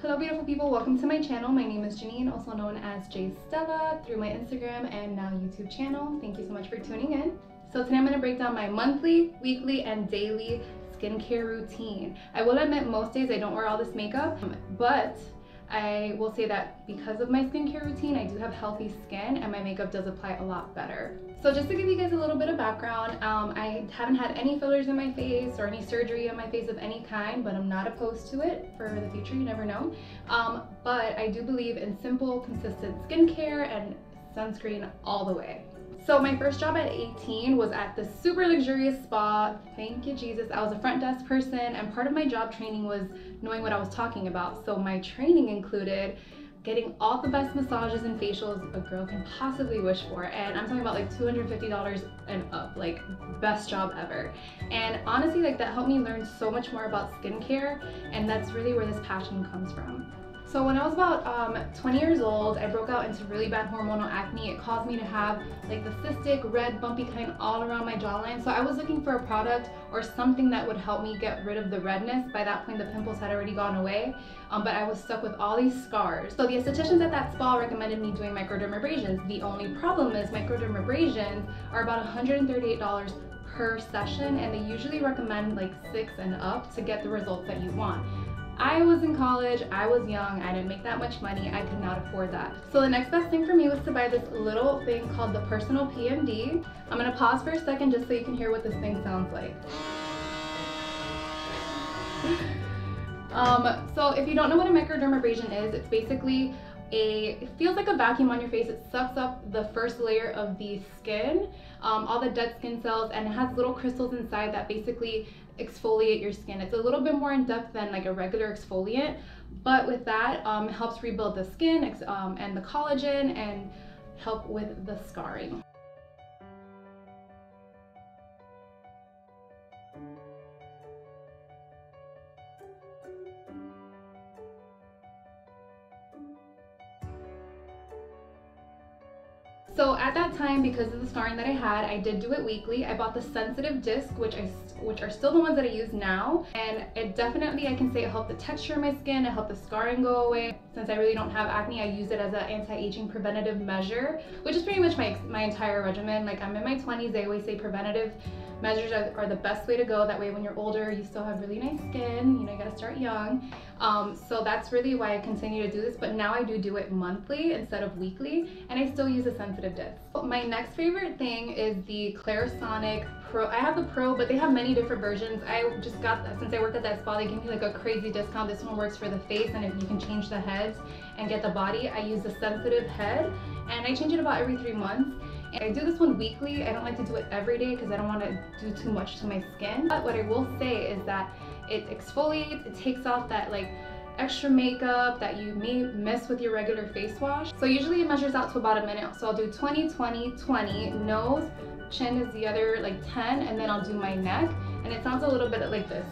Hello beautiful people, welcome to my channel. My name is Janine, also known as J Stella through my Instagram and now YouTube channel. Thank you so much for tuning in. So today I'm going to break down my monthly, weekly, and daily skincare routine. I will admit most days I don't wear all this makeup, but I will say that because of my skincare routine, I do have healthy skin and my makeup does apply a lot better. So just to give you guys a little bit of background, I haven't had any fillers in my face or any surgery on my face of any kind, but I'm not opposed to it for the future, you never know. But I do believe in simple, consistent skincare and sunscreen all the way. So my first job at 18 was at this super luxurious spa. Thank you, Jesus. I was a front desk person, and part of my job training was knowing what I was talking about. So my training included getting all the best massages and facials a girl can possibly wish for. And I'm talking about like $250 and up, like best job ever. And honestly, like that helped me learn so much more about skincare, and that's really where this passion comes from. So when I was about 20 years old, I broke out into really bad hormonal acne. It caused me to have like the cystic, red, bumpy kind all around my jawline. So I was looking for a product or something that would help me get rid of the redness. By that point, the pimples had already gone away, but I was stuck with all these scars. So the estheticians at that spa recommended me doing microdermabrasions. The only problem is microdermabrasions are about $138 per session, and they usually recommend like 6 and up to get the results that you want. I was in college, I was young, I didn't make that much money, I could not afford that. So the next best thing for me was to buy this little thing called the Personal PMD. I'm gonna pause for a second just so you can hear what this thing sounds like. So if you don't know what a microdermabrasion is, it's basically it feels like a vacuum on your face. It sucks up the first layer of the skin, all the dead skin cells, and it has little crystals inside that basically exfoliate your skin. It's a little bit more in depth than like a regular exfoliant, but with that, it helps rebuild the skin and the collagen and help with the scarring. So at that time, because of the scarring that I had, I did do it weekly. I bought the sensitive disc, which are still the ones that I use now, and it definitely, I can say it helped the texture of my skin, it helped the scarring go away. Since I really don't have acne, I use it as an anti-aging preventative measure, which is pretty much my entire regimen. Like, I'm in my 20s, they always say preventative measures are the best way to go. That way when you're older, you still have really nice skin, you know, you gotta start young. So that's really why I continue to do this, but now I do it monthly instead of weekly, and I still use a sensitive disc. My next favorite thing is the Clarisonic Pro. I have the Pro, but they have many different versions. I just got that since I worked at that spa, they gave me like a crazy discount. This one works for the face, and if you can change the heads and get the body. I use the sensitive head, and I change it about every 3 months. And I do this one weekly. I don't like to do it every day because I don't want to do too much to my skin. But what I will say is that it exfoliates, it takes off that like extra makeup that you may miss with your regular face wash. So usually it measures out to about a minute. So I'll do 20, 20, 20, nose, chin is the other like 10, and then I'll do my neck. And it sounds a little bit like this.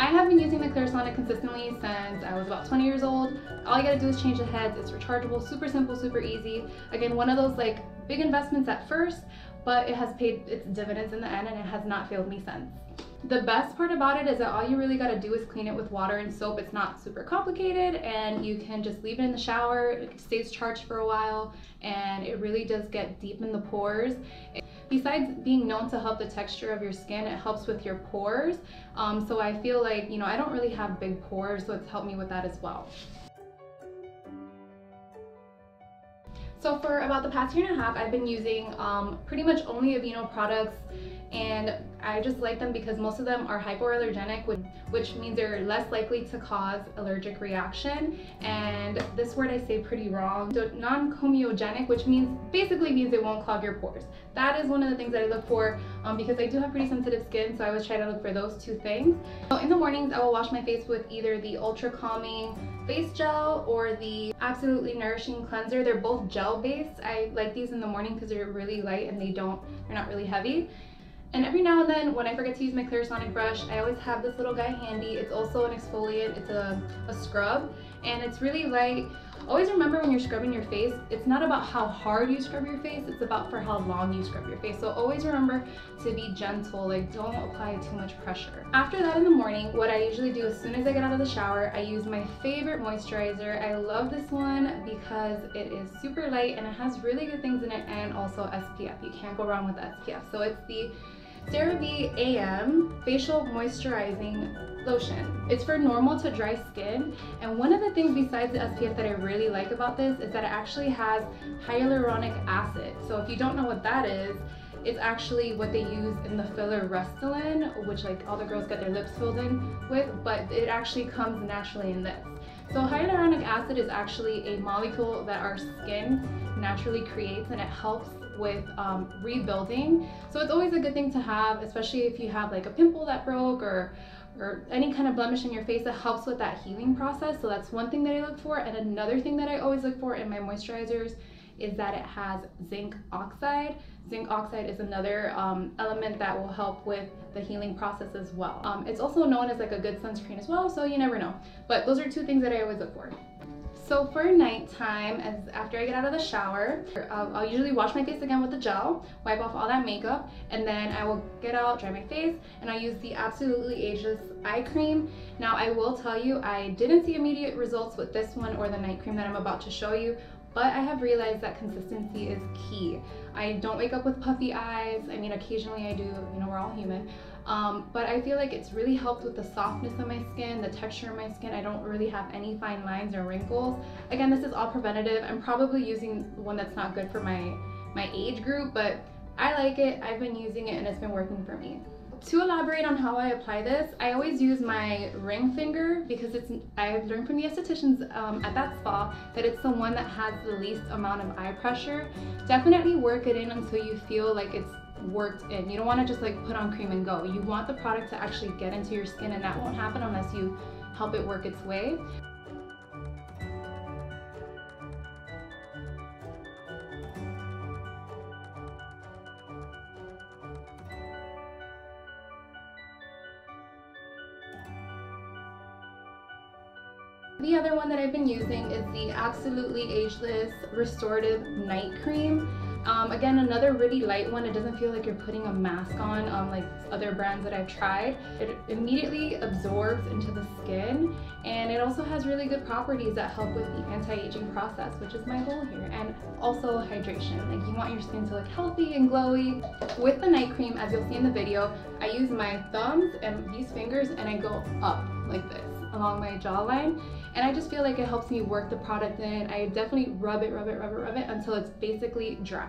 I have been using the Clarisonic consistently since I was about 20 years old. All you gotta do is change the heads. It's rechargeable, super simple, super easy. Again, one of those like big investments at first, but it has paid its dividends in the end, and it has not failed me since. The best part about it is that all you really gotta do is clean it with water and soap. It's not super complicated, and you can just leave it in the shower. It stays charged for a while, and it really does get deep in the pores. Besides being known to help the texture of your skin, it helps with your pores. So I feel like, you know, I don't really have big pores, so it's helped me with that as well. So for about the past 1.5 years, I've been using pretty much only Aveeno products, and I just like them because most of them are hypoallergenic, which means they're less likely to cause allergic reaction. And this word I say pretty wrong. So non-comedogenic, which basically means it won't clog your pores. That is one of the things that I look for because I do have pretty sensitive skin, so I always try to look for those 2 things. So in the mornings, I will wash my face with either the Ultra Calming Face Gel or the Absolutely Nourishing Cleanser. They're both gel based. I like these in the morning because they're really light and they're not really heavy. And every now and then when I forget to use my Clarisonic brush, I always have this little guy handy. It's also an exfoliant, it's a scrub, and it's really light. Always remember when you're scrubbing your face, it's not about how hard you scrub your face, it's about for how long you scrub your face. So always remember to be gentle, like don't apply too much pressure. After that in the morning, what I usually do as soon as I get out of the shower, I use my favorite moisturizer. I love this one because it is super light and it has really good things in it, and also SPF. You can't go wrong with SPF. So it's the CeraVe AM Facial Moisturizing Lotion. It's for normal to dry skin, and one of the things besides the SPF that I really like about this is that it actually has hyaluronic acid. So if you don't know what that is, it's actually what they use in the filler Restylane, which like all the girls get their lips filled in with, but it actually comes naturally in this. So hyaluronic acid is actually a molecule that our skin naturally creates, and it helps with rebuilding. So it's always a good thing to have, especially if you have like a pimple that broke or any kind of blemish in your face. It helps with that healing process. So that's one thing that I look for. And another thing that I always look for in my moisturizers is that it has zinc oxide. Zinc oxide is another element that will help with the healing process as well. It's also known as like a good sunscreen as well, so you never know. But those are two things that I always look for. So for nighttime, after I get out of the shower, I'll usually wash my face again with the gel, wipe off all that makeup, and then I will get out, dry my face, and I use the Absolutely Ageless eye cream. Now I will tell you, I didn't see immediate results with this one or the night cream that I'm about to show you, but I have realized that consistency is key. I don't wake up with puffy eyes. I mean, occasionally I do, you know, we're all human. But I feel like it's really helped with the softness of my skin, the texture of my skin. I don't really have any fine lines or wrinkles. Again, this is all preventative. I'm probably using one that's not good for my age group, but I like it. I've been using it and it's been working for me. To elaborate on how I apply this, I always use my ring finger because I've learned from the estheticians at that spa that it's the one that has the least amount of eye pressure. Definitely work it in until you feel like it's worked in. You don't want to just like put on cream and go. You want the product to actually get into your skin, and that won't happen unless you help it work its way. The other one that I've been using is the Absolutely Ageless Restorative Night Cream. Again, another really light one. It doesn't feel like you're putting a mask on like other brands that I've tried. It immediately absorbs into the skin, and it also has really good properties that help with the anti-aging process, which is my goal here, and also hydration. Like, you want your skin to look healthy and glowy. With the night cream, as you'll see in the video, I use my thumbs and these fingers, and I go up like this along my jawline, and I just feel like it helps me work the product in. I definitely rub it until it's basically dry.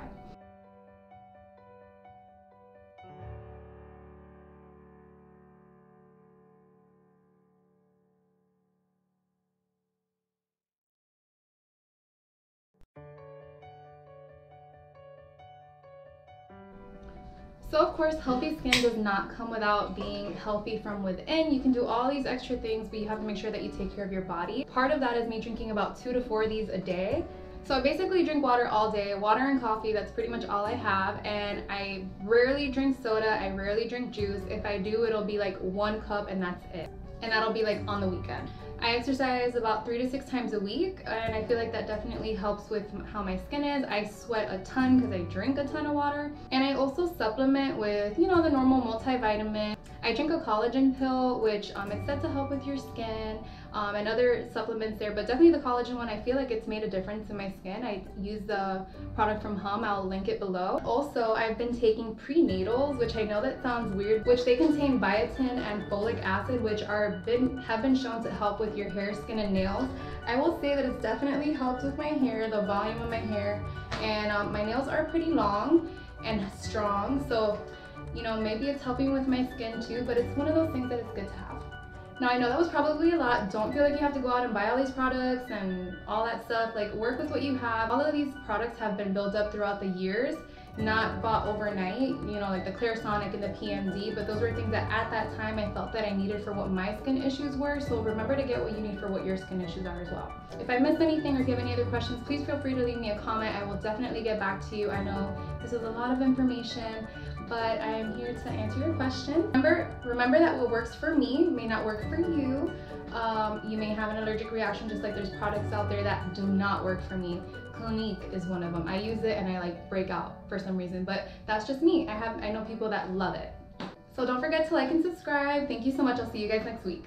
So of course, healthy skin does not come without being healthy from within. You can do all these extra things, but you have to make sure that you take care of your body. Part of that is me drinking about 2 to 4 of these a day. So I basically drink water all day, water and coffee, that's pretty much all I have. And I rarely drink soda, I rarely drink juice. If I do, it'll be like 1 cup and that's it. And that'll be like on the weekend. I exercise about 3 to 6 times a week, and I feel like that definitely helps with how my skin is. I sweat a ton because I drink a ton of water. And I also supplement with, you know, the normal multivitamin. I drink a collagen pill, which it's said to help with your skin, and other supplements there, but definitely the collagen one, I feel like it's made a difference in my skin. I use the product from Hum, I'll link it below. Also, I've been taking prenatals, which I know that sounds weird, which they contain biotin and folic acid, which have been shown to help with your hair, skin, and nails. I will say that it's definitely helped with my hair, the volume of my hair, and my nails are pretty long and strong, so you know, maybe it's helping with my skin too, but it's one of those things that it's good to have. Now, I know that was probably a lot. Don't feel like you have to go out and buy all these products and all that stuff. Like, work with what you have. All of these products have been built up throughout the years, not bought overnight, you know, like the Clarisonic and the PMD, but those were things that at that time I felt that I needed for what my skin issues were. So remember to get what you need for what your skin issues are as well. If I missed anything or if you have any other questions, please feel free to leave me a comment. I will definitely get back to you. I know this is a lot of information, but I am here to answer your question. Remember that what works for me may not work for you. You may have an allergic reaction, just like there's products out there that do not work for me. Clinique is one of them. I use it and I like break out for some reason, but that's just me. I know people that love it. So don't forget to like and subscribe. Thank you so much. I'll see you guys next week.